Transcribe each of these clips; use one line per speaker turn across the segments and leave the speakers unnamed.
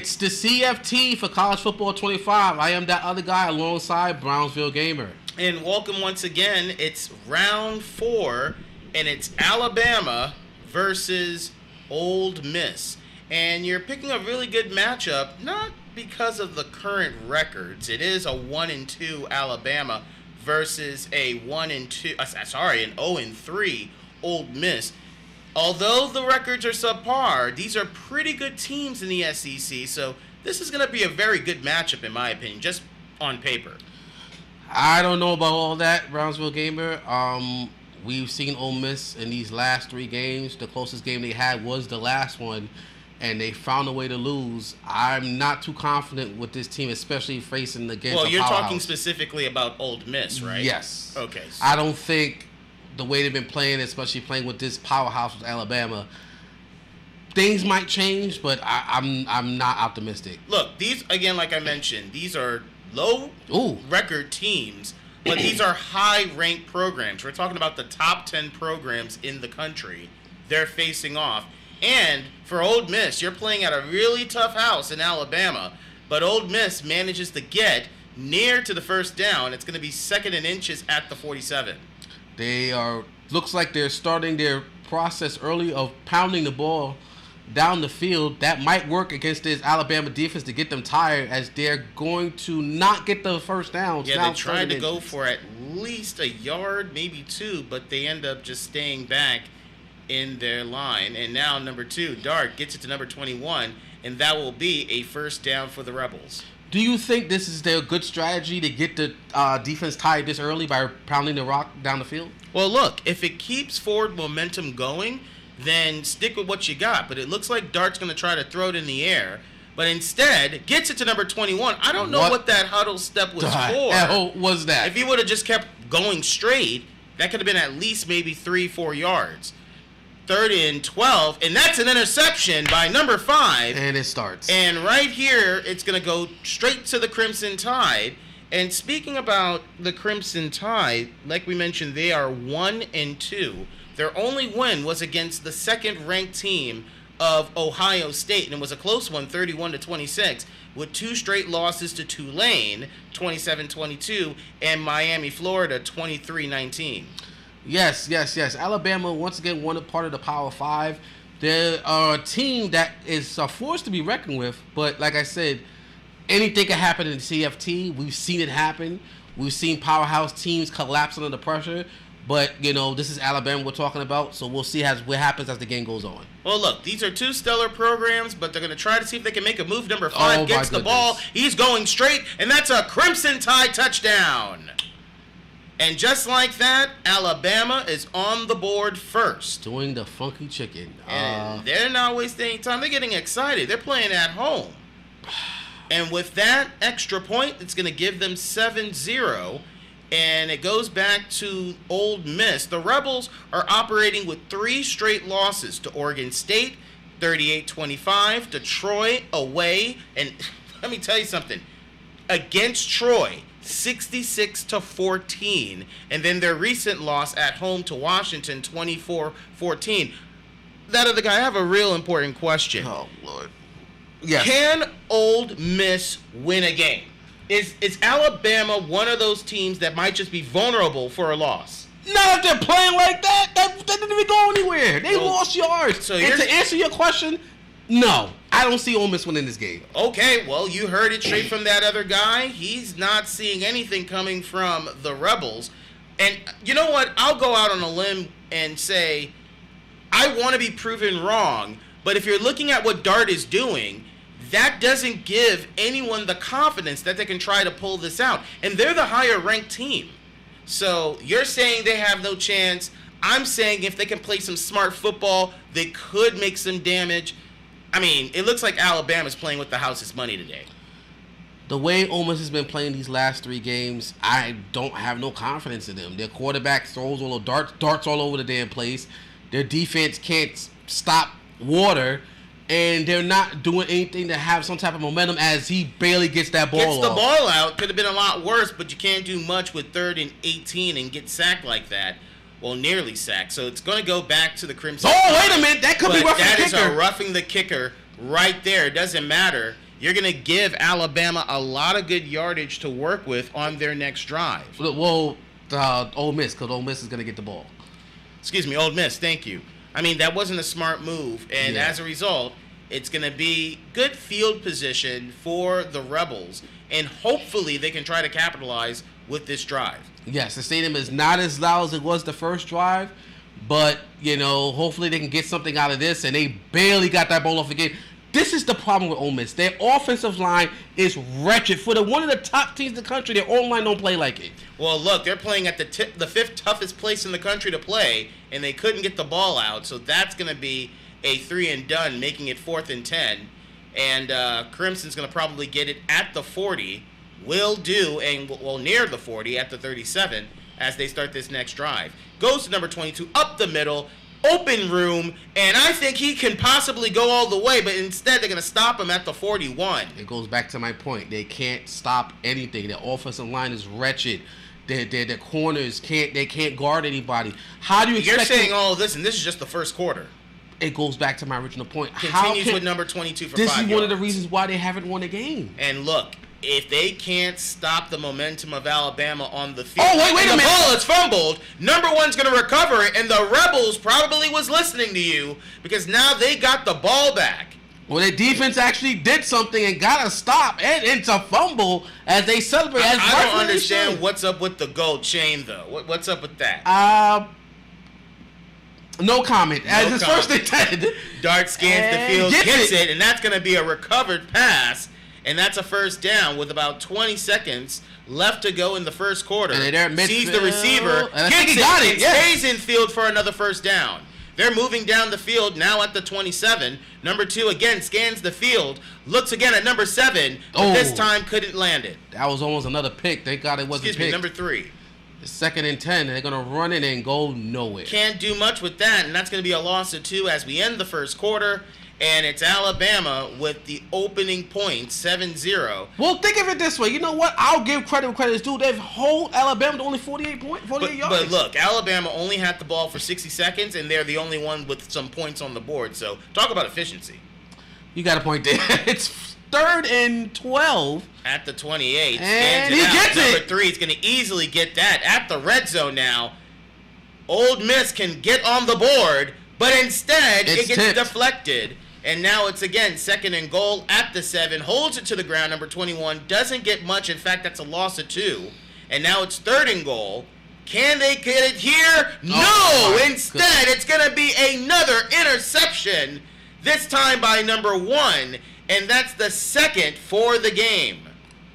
It's the CFT for College Football 25. I am that other guy alongside Brownsville Gamer.
And welcome once again. It's round 4, and it's Alabama versus Ole Miss. And you're picking a really good matchup, not because of the current records. It is a 1-2 Alabama versus a 0-3 Ole Miss. Although the records are subpar, these are pretty good teams in the SEC, so this is going to be a very good matchup, in my opinion, just on paper.
I don't know about all that, Brownsville Gamer. We've seen Ole Miss in these last 3 games. The closest game they had was the last one, and they found a way to lose. I'm not too confident with this team, especially facing against
Well, you're
powerhouse.
talking specifically about Ole Miss, right?
Yes.
Okay.
I don't think the way they've been playing, especially playing with this powerhouse with Alabama, things might change, but I'm not optimistic.
Look, these, again, like I mentioned, these are low record teams, but these are high-ranked programs. We're talking about the top 10 programs in the country they're facing off. And for Ole Miss, you're playing at a really tough house in Alabama, but Ole Miss manages to get near to the first down. It's going to be 2nd and inches at the 47.
Looks like they're starting their process early of pounding the ball down the field. That might work against this Alabama defense to get them tired, as they're going to not get the first down.
Yeah, they tried to go for at least a yard, maybe 2, but they end up just staying back in their line. And now number 2, Dart, gets it to number 21, and that will be a first down for the Rebels.
Do you think this is their good strategy to get the defense tired this early by pounding the rock down the field?
Well, look, if it keeps forward momentum going, then stick with what you got. But it looks like Dart's going to try to throw it in the air, but instead gets it to number 21. I don't know what that huddle step was for.
Hell was that?
If he would have just kept going straight, that could have been at least maybe 3-4 yards. 3rd and 12, and that's an interception by number 5.
And it starts.
And right here, it's going to go straight to the Crimson Tide. And speaking about the Crimson Tide, like we mentioned, they are 1-2. Their only win was against the 2nd-ranked team of Ohio State, and it was a close one, 31-26, with 2 straight losses to Tulane, 27-22, and Miami, Florida, 23-19.
Yes. Alabama, once again, one part of the Power 5. They're a team that is a force to be reckoned with, but like I said, anything can happen in the CFT. We've seen it happen. We've seen powerhouse teams collapse under the pressure, but, this is Alabama we're talking about, so we'll see what happens as the game goes on.
Well, look, these are 2 stellar programs, but they're going to try to see if they can make a move. Number 5 gets the ball. He's going straight, and that's a Crimson Tide touchdown. And just like that, Alabama is on the board first.
Doing the funky chicken.
And they're not wasting any time. They're getting excited. They're playing at home. And with that extra point, it's going to give them 7-0. And it goes back to Ole Miss. The Rebels are operating with 3 straight losses to Oregon State, 38-25, to Troy away. And let me tell you something. Against Troy, 66-14, and then their recent loss at home to Washington, 24-14. That other guy, I have a real important question.
Oh, Lord. Yes.
Can Ole Miss win a game? Is Alabama one of those teams that might just be vulnerable for a loss?
Not if they're playing like that. They didn't even go anywhere. They lost yards. So and to answer your question, no. I don't see Ole Miss winning this game.
Okay, well, you heard it straight from that other guy. He's not seeing anything coming from the Rebels. And you know what? I'll go out on a limb and say I want to be proven wrong, but if you're looking at what Dart is doing, that doesn't give anyone the confidence that they can try to pull this out. And they're the higher-ranked team. So you're saying they have no chance. I'm saying if they can play some smart football, they could make some damage. I mean, it looks like Alabama's playing with the house's money today.
The way Ole Miss has been playing these last 3 games, I don't have no confidence in them. Their quarterback throws all the darts all over the damn place. Their defense can't stop water, and they're not doing anything to have some type of momentum as he barely gets that ball
Gets the ball out. Could have been a lot worse, but you can't do much with 3rd and 18 and get sacked like that. Well, nearly sacked. So it's going to go back to the Crimson.
Oh, wait a minute. That could be roughing the kicker.
That is a roughing the kicker right there. It doesn't matter. You're going to give Alabama a lot of good yardage to work with on their next drive.
Well, Ole Miss, because Ole Miss is going to get the ball.
Excuse me, Ole Miss, thank you. I mean, that wasn't a smart move, and as a result, it's going to be good field position for the Rebels, and hopefully they can try to capitalize with this drive.
Yes, the stadium is not as loud as it was the first drive, but, hopefully they can get something out of this, and they barely got that ball off again. This is the problem with Ole Miss. Their offensive line is wretched. For one of the top teams in the country, their O-line don't play like it.
Well, look, they're playing at the fifth toughest place in the country to play, and they couldn't get the ball out, so that's going to be a 3-and-done, making it 4th and 10. And Crimson's going to probably get it at the 40. Will do, and near the 40 at the 37 as they start this next drive. Goes to number 22, up the middle, open room, and I think he can possibly go all the way, but instead they're going to stop him at the 41.
It goes back to my point. They can't stop anything. Their offensive line is wretched. Their corners can't guard anybody. How do you expect?
You're saying all of this, and this is just the first quarter.
It goes back to my original point.
Continues with number 22 for 5
This is
yards.
one of the reasons why they haven't won a game.
And look, if they can't stop the momentum of Alabama on the field,
wait a minute.
The ball is fumbled, number one's going to recover it, and the Rebels probably was listening to you because now they got the ball back.
Well, their defense actually did something and got a stop, and it's a fumble as they celebrate.
I don't understand what's up with the gold chain, though. What's up with that?
No comment. As his first intent.
Dart scans the field, gets it, and that's going to be a recovered pass. And that's a first down with about 20 seconds left to go in the first quarter.
And they're at
sees the receiver, gets it, stays in field for another first down. They're moving down the field now at the 27. Number 2 again scans the field, looks again at number 7, but this time couldn't land it.
That was almost another pick. Thank God it wasn't picked.
Number 3.
2nd and 10. They're going to run it and go nowhere.
Can't do much with that, and that's going to be a loss of 2 as we end the first quarter. And it's Alabama with the opening point, 7-0.
Well, think of it this way. You know what? I'll give credit where credit is due. They've held Alabama to only 48 yards.
But look, Alabama only had the ball for 60 seconds, and they're the only one with some points on the board. So talk about efficiency.
You got a point there. It's 3rd and 12.
At the 28.
And he gets it.
Number 3 is going to easily get that. At the red zone now, Ole Miss can get on the board, but instead it gets deflected. And now it's again 2nd and goal at the 7. Holds it to the ground. Number 21 doesn't get much. In fact, that's a loss of 2. And now it's 3rd and goal. Can they get it here? No! Instead, it's going to be another interception. This time by number 1. And that's the 2nd for the game.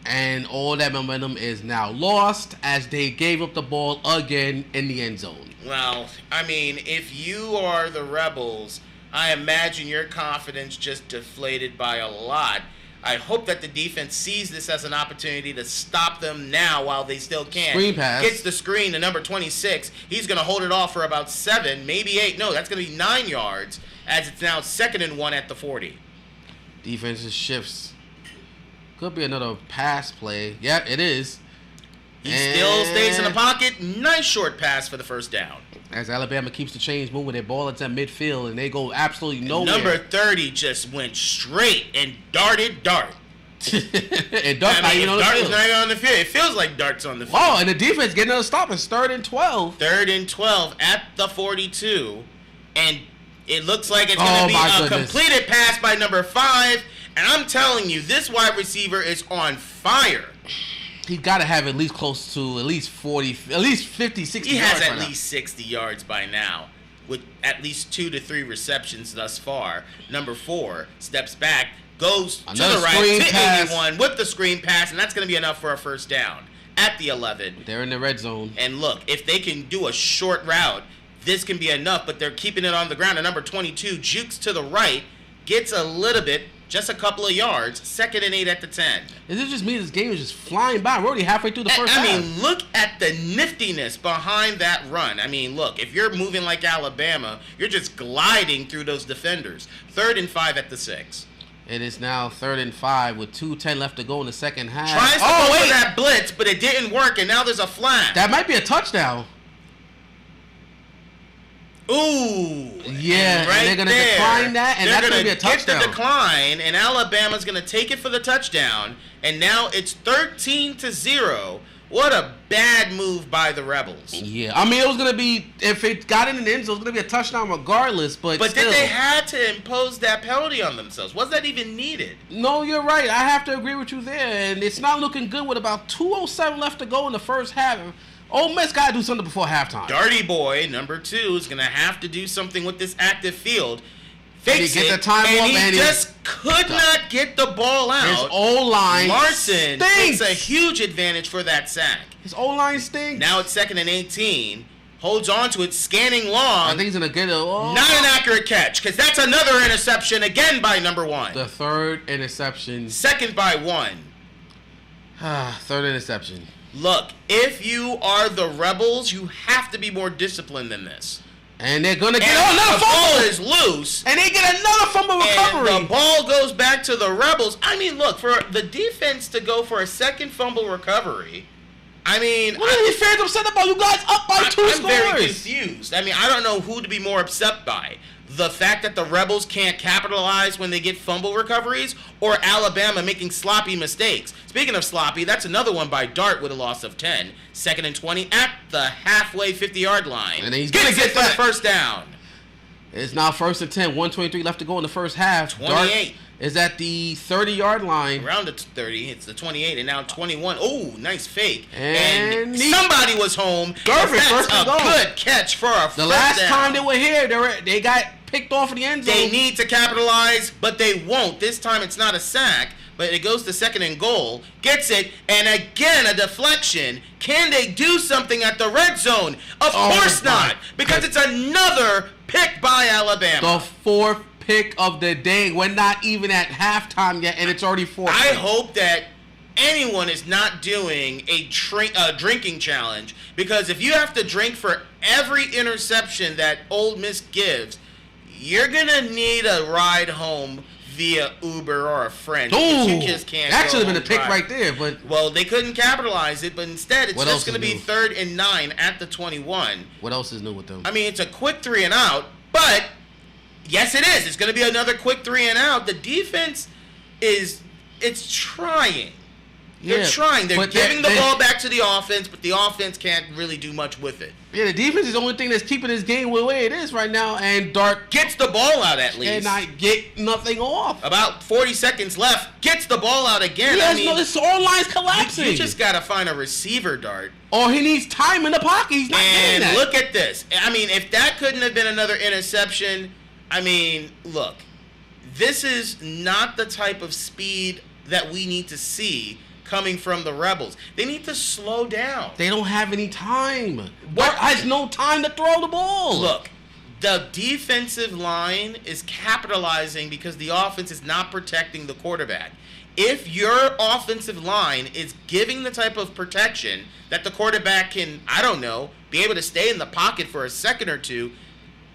And all that momentum is now lost as they gave up the ball again in the end zone.
Well, I mean, if you are the Rebels, I imagine your confidence just deflated by a lot. I hope that the defense sees this as an opportunity to stop them now while they still can.
Screen pass.
Gets the screen to number 26. He's going to hold it off for about 7, maybe 8. No, that's going to be 9 yards as it's now 2nd and 1 at the 40.
Defense shifts. Could be another pass play. Yeah, it is.
He still stays in the pocket. Nice short pass for the first down.
As Alabama keeps the chains moving, their ball is at midfield, and they go absolutely nowhere.
Number 30 just went straight and darted dart.
And Dart's not even on the field.
Not even on the field. It feels like Dart's on the field.
Oh, and the defense getting another stop. It's 3rd and 12.
3rd and 12 at the 42. And it looks like it's going to be a completed pass by number 5. And I'm telling you, this wide receiver is on fire.
He's got to have at least close to at least 40, at least 50, 60
yards.
He
has at least 60 yards by now, with at least 2 to 3 receptions thus far. Number 4 steps back, goes to the right to 81 with the screen pass, and that's going to be enough for a first down at the 11.
They're in the red zone.
And look, if they can do a short route, this can be enough, but they're keeping it on the ground. And number 22 jukes to the right, gets a little bit, just a couple of yards, 2nd and 8 at the 10.
Is it just me? This game is just flying by. We're already halfway through the first half.
I mean, look at the niftiness behind that run. I mean, look, if you're moving like Alabama, you're just gliding through those defenders. 3rd and 5 at the 6.
It is now 3rd and 5 with 2:10 left to go in the second half.
Tries to go for that blitz, but it didn't work, and now there's a flag.
That might be a touchdown.
Ooh.
Yeah, and they're going to decline that, and that's going to be a touchdown.
Get the decline, and Alabama's going to take it for the touchdown, and now it's 13-0. What a bad move by the Rebels.
Yeah, I mean, it was going to be, if it got in the end zone, it was going to be a touchdown regardless, but
still.
Did
they had to impose that penalty on themselves? Was that even needed?
No, you're right. I have to agree with you there, and it's not looking good with about 2:07 left to go in the first half. Ole Miss got to do something before halftime.
Darty boy, number 2, is going to have to do something with this active field. Fakes it,
the time
and
off,
he just could not get the ball out.
His O-line
Larson
stinks.
takes a huge advantage for that sack.
His O-line stinks.
Now it's 2nd and 18. Holds on to it, scanning long.
I think he's going to get it.
Not an accurate catch, because that's another interception again by number 1.
The third interception.
2nd by 1.
Third interception.
Look, if you are the Rebels, you have to be more disciplined than this.
And they're going to get another fumble.
The ball is loose.
And they get another fumble recovery.
And the ball goes back to the Rebels. I mean, look, for the defense to go for a second fumble recovery, I mean...
What are these fans upset about? You guys up by 2 scores.
I'm very confused. I mean, I don't know who to be more upset by. The fact that the Rebels can't capitalize when they get fumble recoveries, or Alabama making sloppy mistakes. Speaking of sloppy, that's another one by Dart with a loss of 10. 2nd and 20 at the halfway 50-yard line.
And he's going to get
the first down.
It's now 1st and 10. 1:23 left to go in the first half.
28.
Dart is at the 30-yard line.
Around the 30. It's the 28 and now 21. Oh, nice fake.
And
somebody was home.
Perfect.
That's a good catch for a first down.
The last time they were here, they got picked off in the end zone.
They need to capitalize, but they won't. This time it's not a sack, but it goes to 2nd and goal. Gets it, and again a deflection. Can they do something at the red zone? Of course not, because it's another pick by Alabama.
The 4th pick of the day. We're not even at halftime yet, and it's already 4.
I hope that anyone is not doing a drinking challenge, because if you have to drink for every interception that Ole Miss gives, you're going to need a ride home via Uber or a friend.
Ooh,
you just can't
that should have been a pick
drive.
right there. But
well, they couldn't capitalize it, but instead it's just going to be
new?
3rd and 9 at the 21.
What else is new with them?
I mean, it's a quick 3 and out, but yes, it is. It's going to be another quick 3 and out. The defense it's trying. They're trying. They're giving the ball back to the offense, but the offense can't really do much with it.
Yeah, the defense is the only thing that's keeping this game the way it is right now, and Dart
gets the ball out at least.
And I get nothing off.
About 40 seconds left, gets the ball out again.
This O-line's collapsing.
You just got to find a receiver, Dart.
Or he needs time in the pocket. He's not getting that.
And look at this. I mean, if that couldn't have been another interception, I mean, look, this is not the type of speed that we need to see coming from the Rebels. They need to slow down.
They don't have any time. Dart has no time to throw the ball.
Look, the defensive line is capitalizing because the offense is not protecting the quarterback. If your offensive line is giving the type of protection that the quarterback can, I don't know, be able to stay in the pocket for a second or two,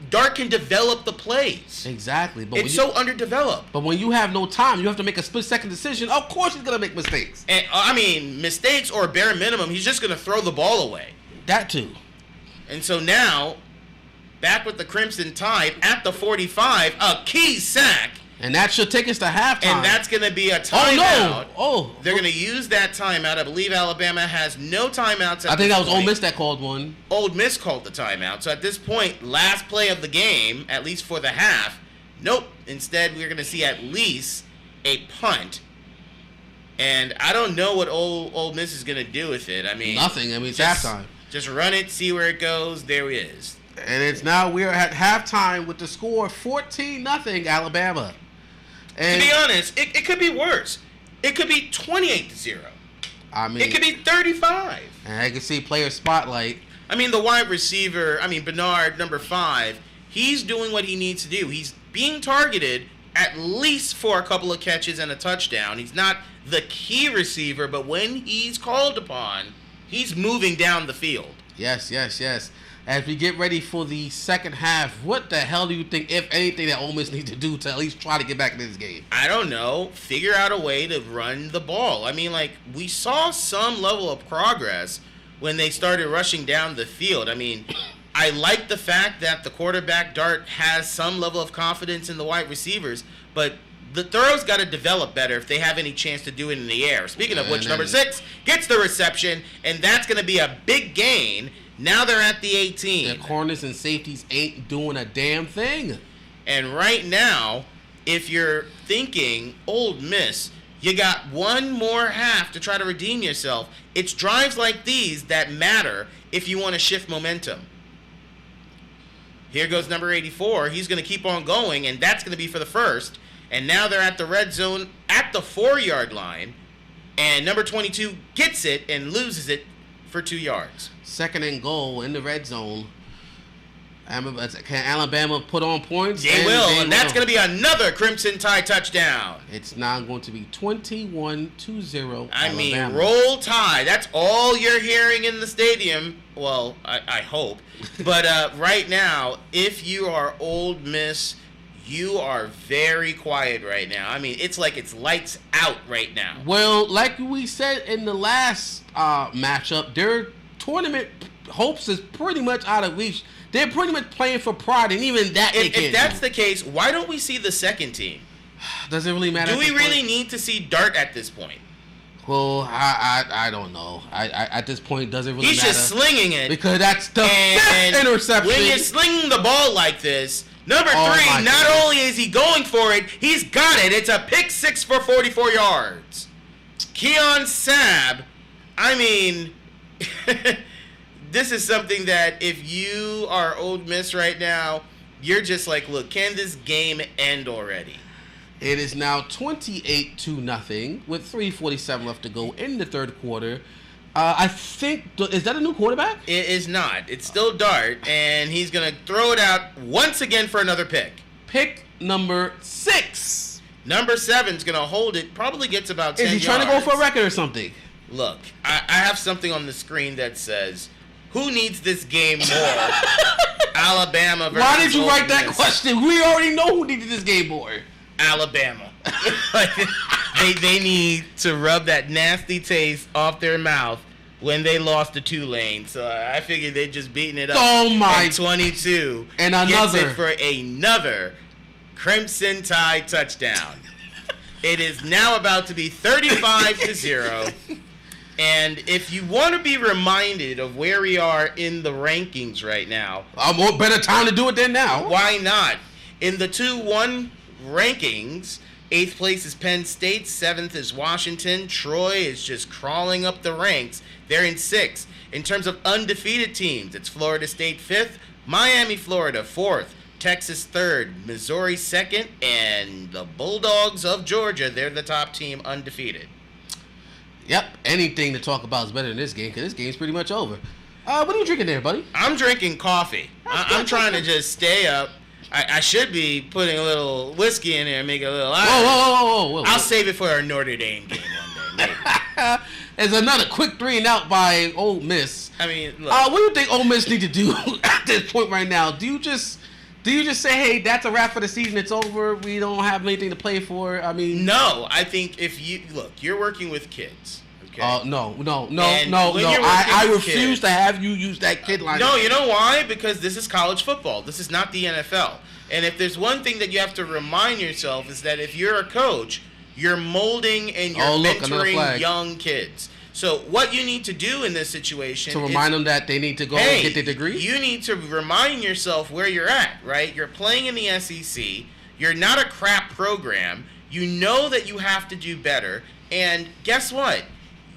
Dart can develop the plays.
Exactly. But
it's so underdeveloped.
But when you have no time, you have to make a split-second decision. Of course he's going to make mistakes.
And I mean, mistakes or bare minimum, he's just going to throw the ball away.
That too. And
so now, back with the Crimson Tide at the 45, a key sack.
And that should take us to halftime.
And that's going to be a timeout.
Oh, no.
They're going to use that timeout. I believe Alabama has no timeouts at
I think that was
point.
Ole Miss that called one.
Ole Miss called the timeout. So at this point, last play of the game, at least for the half, nope. Instead, we're going to see at least a punt. And I don't know what Ole Miss is going to do with it. I mean,
nothing. I mean, it's halftime.
Just run it, see where it goes. There it is.
And it's now we're at halftime with the score 14-0 Alabama. And
to be honest, it could be worse. It could be 28-0.
I mean,
it could be 35.
And I can see player spotlight.
I mean, the wide receiver, Bernard, number 5, he's doing what he needs to do. He's being targeted at least for a couple of catches and a touchdown. He's not the key receiver, but when he's called upon, he's moving down the field.
Yes. As we get ready for the second half, what the hell do you think, if anything, that Ole Miss needs to do to at least try to get back in this game?
I don't know. Figure out a way to run the ball. I mean, we saw some level of progress when they started rushing down the field. I mean, I like the fact that the quarterback, Dart, has some level of confidence in the wide receivers, but the throws got to develop better if they have any chance to do it in the air. Speaking of which, number 6 gets the reception, and that's going to be a big gain. Now they're at the 18.
The corners and safeties ain't doing a damn thing.
And right now, if you're thinking Ole Miss, you got one more half to try to redeem yourself. It's drives like these that matter if you want to shift momentum. Here goes number 84. He's going to keep on going, and that's going to be for the first. And now they're at the red zone at the 4-yard line. And number 22 gets it and loses it for 2 yards.
2nd and goal in the red zone. Can Alabama put on points?
They will, and that's going to be another Crimson Tide touchdown.
It's now going to be 21-0.
I mean, roll Tide. That's all you're hearing in the stadium. Well, I hope. But right now, if you are Ole Miss, you are very quiet right now. I mean, it's like it's lights out right now.
Well, like we said in the last matchup, their tournament hopes is pretty much out of reach. They're pretty much playing for pride, and even that they can't.
If that's the case, why don't we see the second team?
Does it really matter?
Do we really need to see Dart at this point?
Well, I don't know. I at this point, does it really matter?
He's just slinging it.
Because that's the 5th interception.
When you're slinging the ball like this, number 3, not only is he going for it, he's got it. It's a pick 6 for 44 yards. Keon Sabb, I mean... This is something that if you are Ole Miss right now, you're just like, look, can this game end already?
It is now 28-0 with 3:47 left to go in the third quarter. I think, is that a new quarterback?
It is not. It's still Dart, and he's going to throw it out once again for another pick.
Pick number 6.
Number 7's going to hold it, probably gets about 10 yards.
Is he trying to go for a record or something?
Look, I have something on the screen that says... Who needs this game more? Alabama versus
Why did you write that
Miss?
question? We already know who needed this game more.
Alabama. they need to rub that nasty taste off their mouth when they lost to Tulane. So I figured they'd just beaten it up.
Oh my!
And 22
and another
gets it for another Crimson Tide touchdown. It is now about to be 35-0. And if you want to be reminded of where we are in the rankings right now,
more better time to do it than now.
Why not? In the 2-1 rankings, 8th place is Penn State, 7th is Washington. Troy is just crawling up the ranks. They're in 6th. In terms of undefeated teams, it's Florida State 5th, Miami, Florida 4th, Texas 3rd, Missouri 2nd, and the Bulldogs of Georgia, they're the top team undefeated.
Yep, anything to talk about is better than this game, because this game's pretty much over. What are you drinking there, buddy?
I'm drinking coffee. I'm trying to just stay up. I should be putting a little whiskey in there and make it a little Irish.
Whoa.
I'll save it for our Notre Dame game one day, maybe.
There's another quick 3 and out by Ole Miss.
I mean, look.
What do you think Ole Miss need to do at this point right now? Do you just say, hey, that's a wrap for the season, it's over, we don't have anything to play for? I mean...
No, I think if you... Look, you're working with kids, okay?
No. I refuse to have you use that kid line.
No, you know why? Because this is college football. This is not the NFL. And if there's one thing that you have to remind yourself is that if you're a coach, you're molding and you're mentoring young kids. So what you need to do in this situation
to remind them that they need to go and get their degree?
You need to remind yourself where you're at, right? You're playing in the SEC. You're not a crap program. You know that you have to do better. And guess what?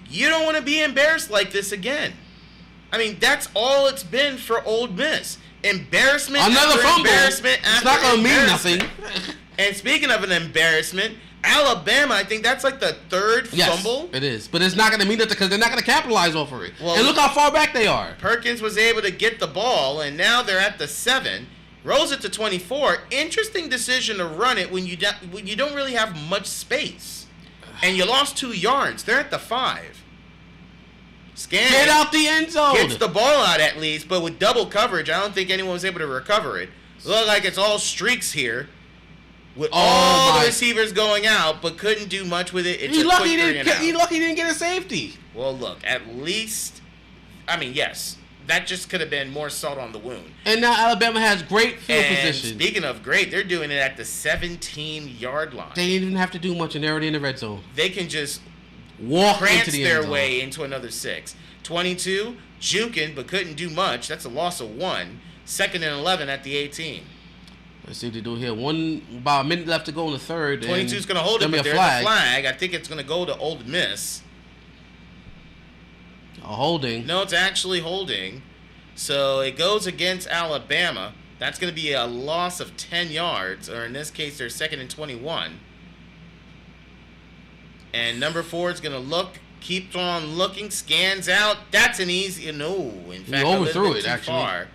You don't want to be embarrassed like this again. I mean, that's all it's been for Ole Miss. Embarrassment
Another
after
fumble.
embarrassment
It's
after
not going to mean
embarrassment.
nothing.
And speaking of an embarrassment, Alabama, I think that's like the third fumble.
It is. But it's not going to mean nothing because they're not going to capitalize off of it.
Well,
and look how far back they are.
Perkins was able to get the ball, and now they're at the 7. Rolls it to 24. Interesting decision to run it when you don't really have much space. And you lost 2 yards. They're at the 5.
Get out the end zone.
Gets the ball out at least, but with double coverage, I don't think anyone was able to recover it. Looked like it's all streaks here. With all the receivers going out, but couldn't do much with it.
He's lucky he didn't get a safety.
Well, look, at least, I mean, yes, that just could have been more salt on the wound.
And now Alabama has great field
And
position.
speaking of great, they're doing it at the 17-yard line.
They didn't even have to do much, and they're already in the red zone.
They can just
Walk
prance
into the
their
end zone.
way into another 6. 22, juking, but couldn't do much. That's a loss of 1. 2nd and 11 at the 18.
Let's see what they do here. About a minute left to go in the third.
22 is going to hold it, but there's a flag. I think it's going to go to Ole Miss.
A holding.
No, it's actually holding. So it goes against Alabama. That's going to be a loss of 10 yards, or in this case, they're 2nd and 21. And number 4 is going to look, keeps on looking, scans out. That's an easy, no. In fact,
he overthrew it,
too
actually.
far.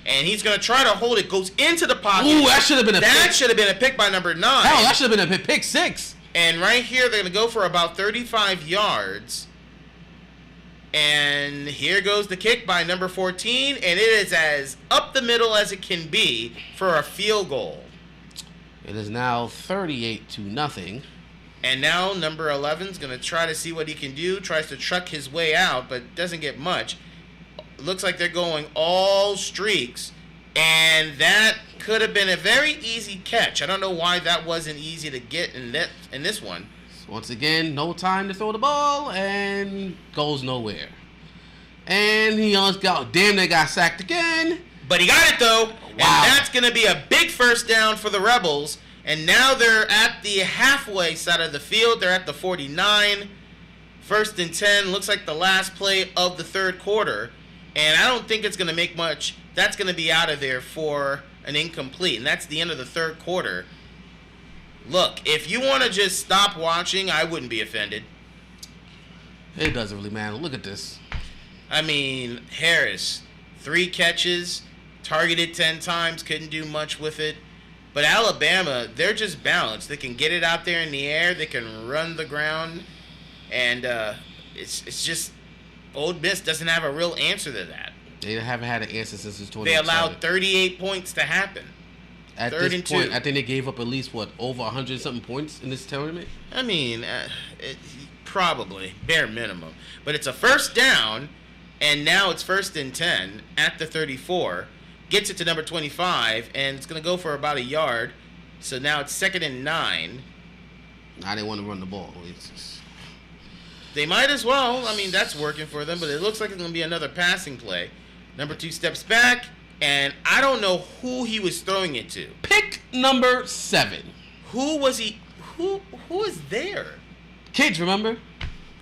And he's going to try to hold it, goes into the pocket.
Ooh, that should have been a pick.
That should have been a pick by number 9.
Hell, that should have been a pick 6.
And right here, they're going to go for about 35 yards. And here goes the kick by number 14, and it is as up the middle as it can be for a field goal.
It is now 38-0.
And now number 11 is going to try to see what he can do, tries to truck his way out, but doesn't get much. Looks like they're going all streaks, and that could have been a very easy catch. I don't know why that wasn't easy to get in this one.
Once again, no time to throw the ball, and goes nowhere. And he almost got sacked again.
But he got it, though.
Wow.
And that's going to be a big first down for the Rebels. And now they're at the halfway side of the field. They're at the 49. 1st and 10. Looks like the last play of the third quarter. And I don't think it's going to make much. That's going to be out of there for an incomplete. And that's the end of the third quarter. Look, if you want to just stop watching, I wouldn't be offended.
It doesn't really matter. Look at this.
I mean, Harris, 3 catches, targeted 10 times, couldn't do much with it. But Alabama, they're just balanced. They can get it out there in the air. They can run the ground. And it's just Ole Miss doesn't have a real answer to that.
They haven't had an answer since this tournament
They allowed
started.
38 points to happen.
At this point, I think they gave up at least, over 100-something points in this tournament?
I mean, probably, bare minimum. But it's a first down, and now it's 1st and 10 at the 34. Gets it to number 25, and it's going to go for about a yard. So now it's 2nd and 9.
Now they want to run the ball.
They might as well. I mean, that's working for them, but it looks like it's going to be another passing play. Number 2 steps back, and I don't know who he was throwing it to.
Pick number 7.
Who was he? Who is there?
Kids, remember?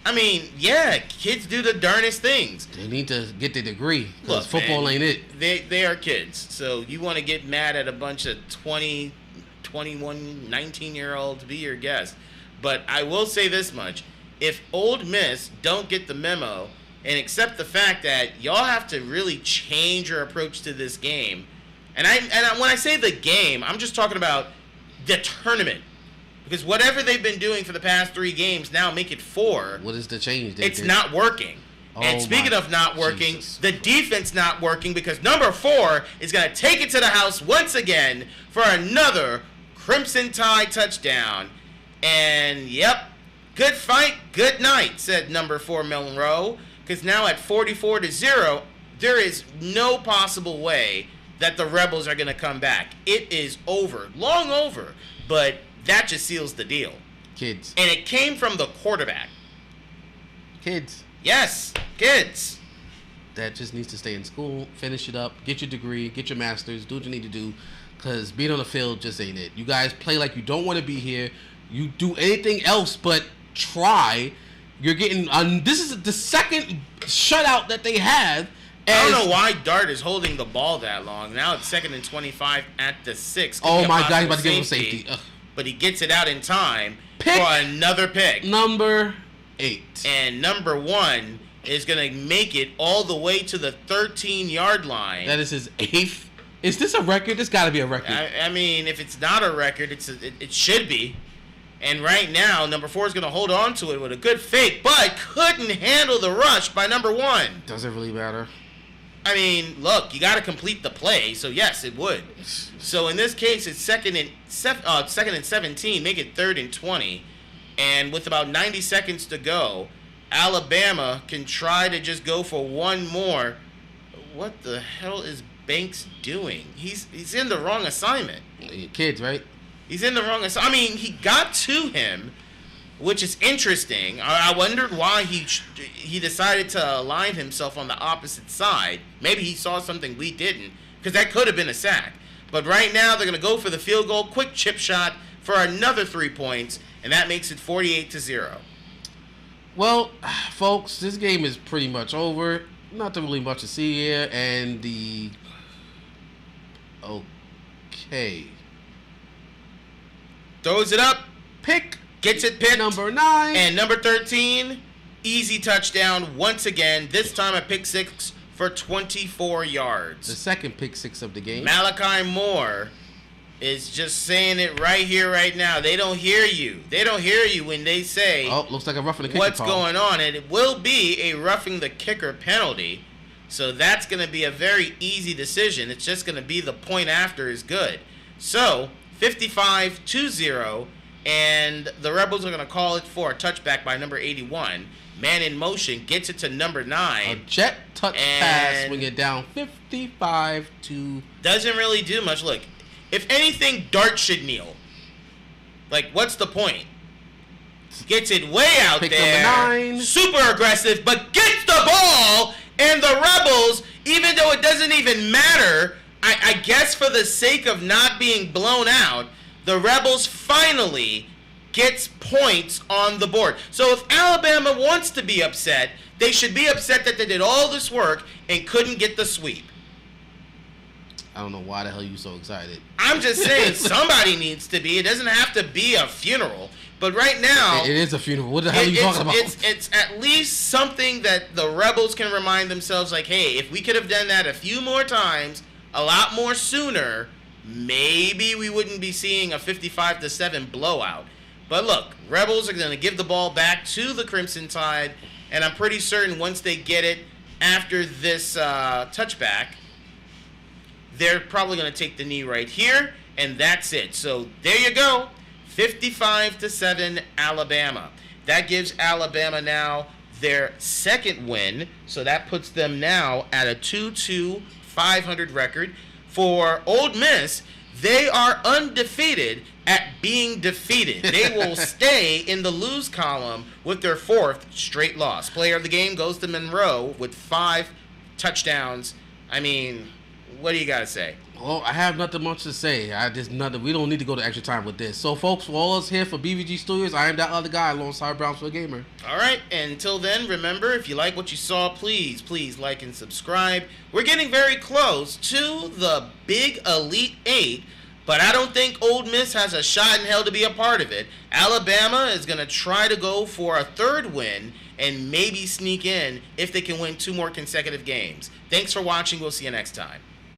I mean, yeah, kids do the darnest things.
They need to get their degree, because
Look,
football
man,
ain't it.
They are kids. So you want to get mad at a bunch of 20, 21, 19-year-olds, be your guest. But I will say this much. If Ole Miss don't get the memo and accept the fact that y'all have to really change your approach to this game, and when I say the game, I'm just talking about the tournament. Because whatever they've been doing for the past 3 games, now make it 4.
What is the change?
It's not working. And
Oh
speaking
my
of not working,
Jesus.
the defense not working because number 4 is going to take it to the house once again for another Crimson Tide touchdown. And, yep, good fight, good night, said number 4 Monroe. Because now at 44-0, there is no possible way that the Rebels are going to come back. It is over, long over, but that just seals the deal.
Kids.
And it came from the quarterback.
Kids.
Yes, kids.
That just needs to stay in school, finish it up, get your degree, get your master's, do what you need to do, because being on the field just ain't it. You guys play like you don't want to be here. You do anything else but try. You're getting this is the second shutout that they have.
I don't know why Dart is holding the ball that long. Now it's 2nd and 25 at the 6.
Oh my God, he's about to give him safety. Ugh.
But he gets it out in time
Pick
for another pick.
Number 8.
And number 1 is going to make it all the way to the 13-yard line.
That is his 8th. Is this a record? This got to be a record.
I mean, if it's not a record, it should be. And right now, number 4 is going to hold on to it with a good fake, but couldn't handle the rush by number 1.
Doesn't really matter.
I mean, look, you got to complete the play, so yes, it would. So in this case, it's 2nd and 17, make it 3rd and 20, and with about 90 seconds to go, Alabama can try to just go for one more what the hell is Banks doing? He's in the wrong assignment.
Kids, right?
He's in the wrong assignment. I mean, he got to him, which is interesting. I wondered why he decided to align himself on the opposite side. Maybe he saw something we didn't, because that could have been a sack. But right now, they're going to go for the field goal, quick chip shot for another 3 points, and that makes it 48-0.
Well, folks, this game is pretty much over. Not really much to see here, and okay.
Throws it up.
Pick.
Gets it picked.
Number 9.
And number 13, easy touchdown once again. This time a pick six for 24 yards.
The second pick six of the game.
Malachi Moore is just saying it right here, right now. They don't hear you. They don't hear you when they say,
oh, looks like a roughing the kicker.
What's going on? And it will be a roughing the kicker penalty. So that's going to be a very easy decision. It's just going to be the point after is good. So 55-0. And the Rebels are going to call it for a touchback by number 81. Man in motion gets it to number 9.
A jet touch pass, swing it down 55-.
Doesn't really do much. Look, if anything, Dart should kneel. Like, what's the point? Gets it way out
Pick
there.
number 9.
Super aggressive, but gets the ball. And the Rebels, even though it doesn't even matter, I guess for the sake of not being blown out, the Rebels finally gets points on the board. So if Alabama wants to be upset, they should be upset that they did all this work and couldn't get the sweep.
I don't know why the hell you so excited.
I'm just saying somebody needs to be. It doesn't have to be a funeral. But right now...
It is a funeral. What the hell are you talking about?
It's at least something that the Rebels can remind themselves, like, hey, if we could have done that a few more times, a lot more sooner, maybe we wouldn't be seeing a 55-7 blowout. But look, Rebels are going to give the ball back to the Crimson Tide, and I'm pretty certain once they get it after this touchback, they're probably going to take the knee right here, and that's it. So there you go, 55-7 Alabama. That gives Alabama now their second win, so that puts them now at a 2-2 500 record. For Ole Miss, they are undefeated at being defeated. They will stay in the lose column with their 4th straight loss. Player of the game goes to Monroe with 5 touchdowns. I mean, what do you got to say?
Well, I have nothing much to say. We don't need to go to extra time with this. So, folks, for all us here for BVG Studios, I am that other guy alongside Brownsville Gamer.
All right, and until then, remember, if you like what you saw, please like and subscribe. We're getting very close to the big Elite 8, but I don't think Ole Miss has a shot in hell to be a part of it. Alabama is going to try to go for a 3rd win and maybe sneak in if they can win 2 more consecutive games. Thanks for watching. We'll see you next time.